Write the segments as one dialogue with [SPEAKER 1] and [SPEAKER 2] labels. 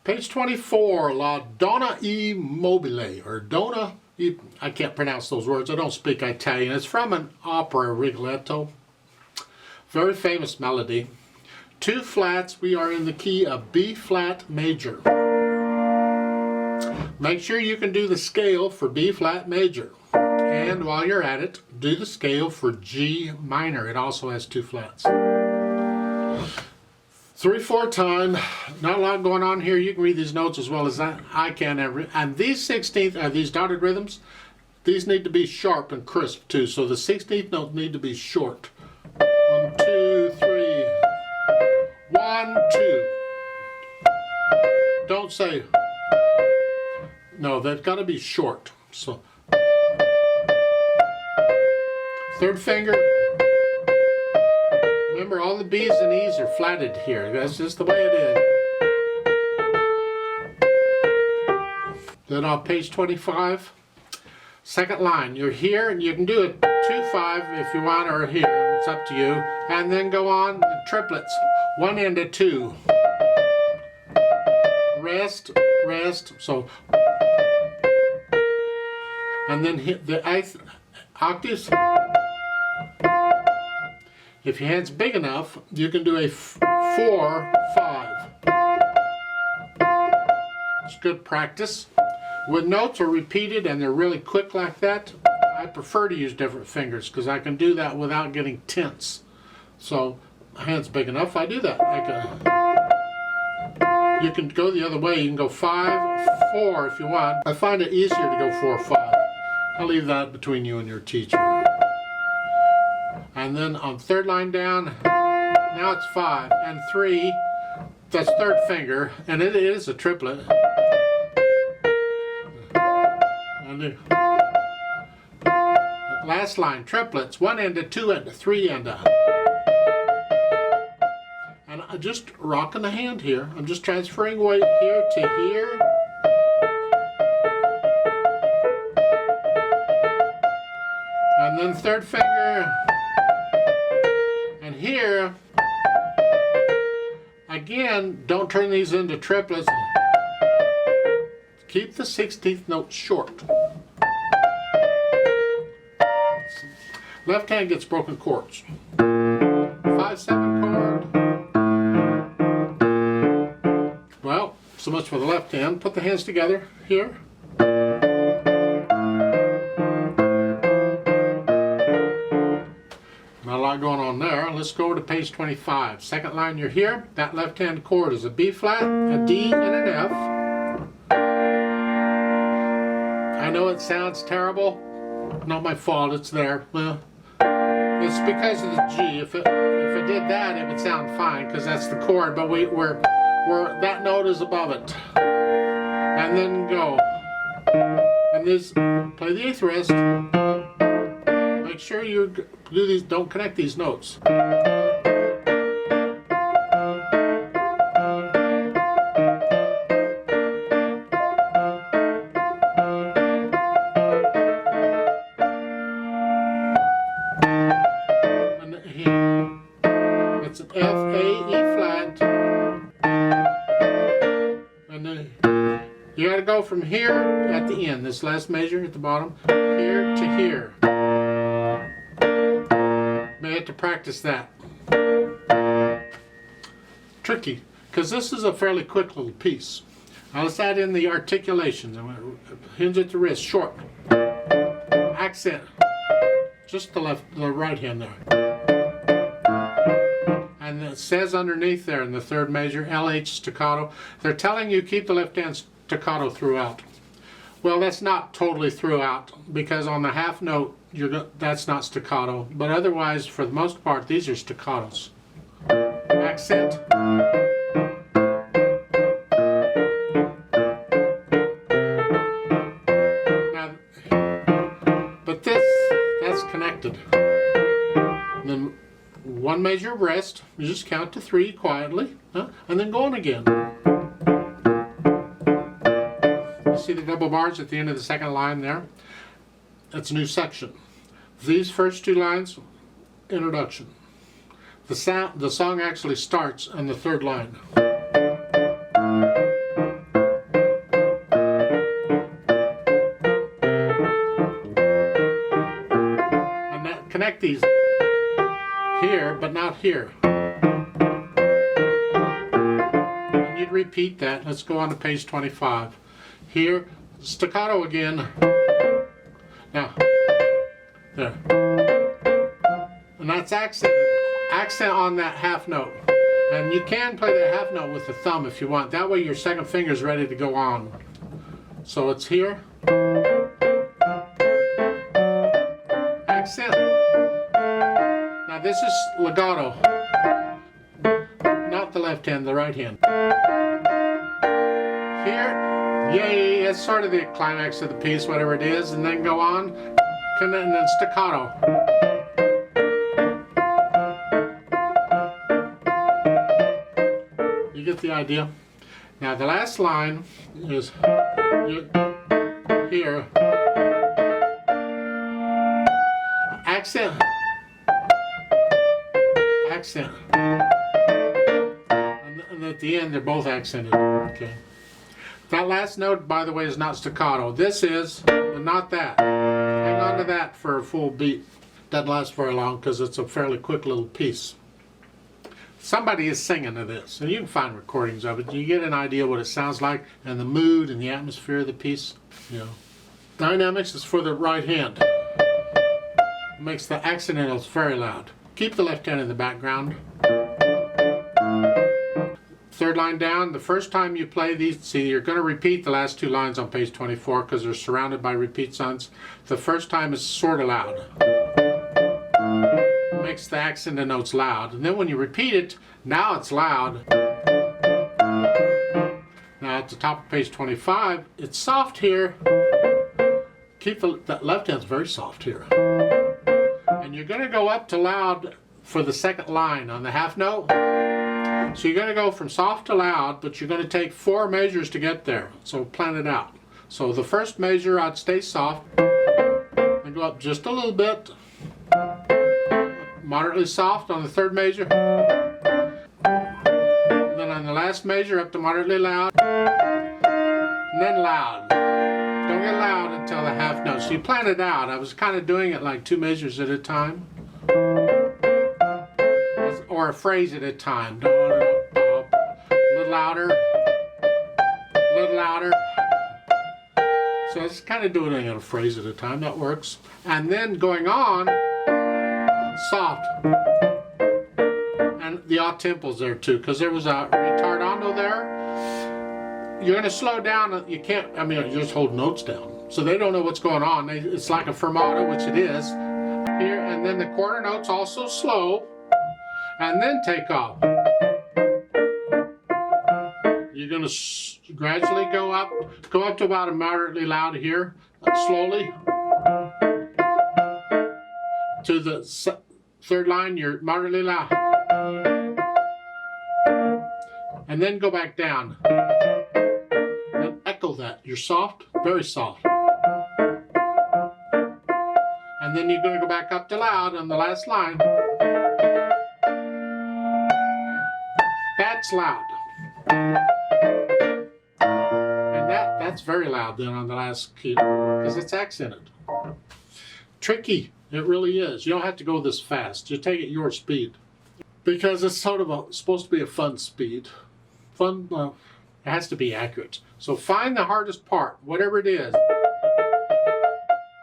[SPEAKER 1] Page 24, La Donna e Mobile, or Donna, I can't pronounce those words, I don't speak Italian. It's from an opera, Rigoletto. Very famous melody. 2 flats, we are in the key of B flat major. Make sure you can do the scale for B flat major. And while you're at it, do the scale for G minor. It also has 2 flats. 3/4 time, not a lot going on here. You can read these notes as well as I can. And these 16th are these dotted rhythms. These need to be sharp and crisp too. So the 16th notes need to be short. 1, 2, 3. 1, 2. Don't say. No, they've got to be short. So 3rd finger. Remember, all the B's and E's are flatted here. That's just the way it is. Then on page 25, 2nd line. You're here, and you can do it 2/5 if you want, or here. It's up to you. And then go on triplets. 1 into 2. Rest, rest. So, and then hit the octaves. If your hand's big enough, you can do a 4/5. It's good practice. When notes are repeated and they're really quick like that, I prefer to use different fingers because I can do that without getting tense. So, my hand's big enough, I do that. You can go the other way. You can go 5/4 if you want. I find it easier to go 4/5. I'll leave that between you and your teacher. And then on 3rd line down, now it's 5 and 3. That's 3rd finger, and it is a triplet. And last line, triplets, 1 into 2 into 3 into. And I'm just rocking the hand here. I'm just transferring weight here to here. And then 3rd finger. And here, again, don't turn these into triplets. Keep the 16th note short. Left hand gets broken chords. 5/7 chord. Well, so much for the left hand. Put the hands together here. Not a lot going on there. Let's go to page 25. 2nd line, you're here. That left hand chord is a B flat, a D, and an F. I know it sounds terrible. Not my fault, it's there. Well, it's because of the G. If it did that, it would sound fine because that's the chord, but we're that note is above it. And then go. And this, play the 8th wrist. Make sure you do these, don't connect these notes. And here, it's an F, A, E flat. And then you gotta go from here at the end, this last measure at the bottom, here to here. May have to practice that. Tricky, because this is a fairly quick little piece. Now let's add in the articulations. I'm going to hinge at the wrist, short. Accent, just the right hand there. And it says underneath there in the 3rd measure, LH staccato. They're telling you keep the left hand staccato throughout. Well, that's not totally throughout, because on the half note, that's not staccato. But otherwise, for the most part, these are staccatos. Accent. Now, but that's connected. And then 1 measure rest. You just count to 3 quietly, and then go on again. See the double bars at the end of the 2nd line there? That's a new section. These first 2 lines, introduction. The song actually starts on the 3rd line. like these here, but not here. And you'd repeat that. Let's go on to page 25. Here, staccato again. Now, there. And that's accent on that half note. And you can play that half note with the thumb if you want. That way your second finger is ready to go on. So it's here. Accent. Now this is legato. Not the left hand, the right hand. Here, yay, it's sort of the climax of the piece, whatever it is, and then go on, and then staccato. You get the idea? Now the last line is here. Accent. Accent. And at the end they're both accented. Okay. That last note, by the way, is not staccato. This is, but not that. Hang on to that for a full beat. Doesn't last very long because it's a fairly quick little piece. Somebody is singing to this, and you can find recordings of it. You get an idea what it sounds like and the mood and the atmosphere of the piece. You know. Dynamics is for the right hand. It makes the accidentals very loud. Keep the left hand in the background. Third line down, the first time you play these, see, you're going to repeat the last two lines on page 24 because they're surrounded by repeat signs. The first time is sort of loud. It makes the accent and notes loud. And then when you repeat it, now it's loud. Now at the top of page 25, it's soft here. Keep the left hand's very soft here. And you're going to go up to loud for the second line on the half note. So you're going to go from soft to loud, but you're going to take 4 measures to get there. So plan it out. So the first measure, I'd stay soft and go up just a little bit. Moderately soft on the third measure. And then on the last measure, up to moderately loud. And then loud. Don't get loud until the half note. So you plan it out. I was kind of doing it like 2 measures at a time. Or a phrase at a time. A little louder. A little louder. So it's kind of doing it in a phrase at a time. That works. And then going on, soft. And the odd tempos there too, because there was a retardando there. You're going to slow down. You can't, I mean, you just hold notes down. So they don't know what's going on. It's like a fermato, which it is. Here, and then the quarter notes also slow. And then take off. You're going to gradually go up to about a moderately loud here, slowly. To the third line, you're moderately loud. And then go back down. Then echo that. You're soft, very soft. And then you're going to go back up to loud on the last line. That's loud. And that's very loud then on the last key because it's accented. Tricky, it really is. You don't have to go this fast. Just take it your speed. Because it's sort of supposed to be a fun speed. Fun, it has to be accurate. So find the hardest part, whatever it is.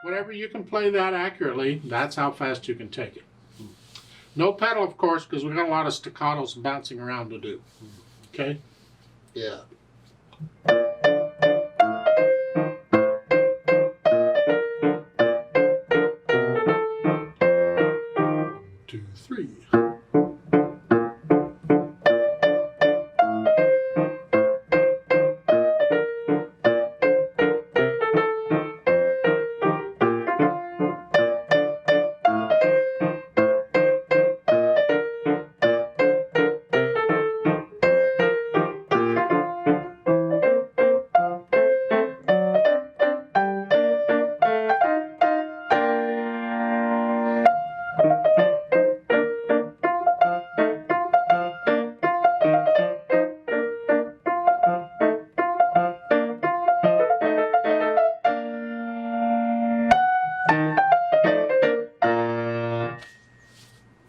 [SPEAKER 1] Whatever you can play that accurately, that's how fast you can take it. No pedal, of course, because we've got a lot of staccatos and bouncing around to do. Okay? Yeah.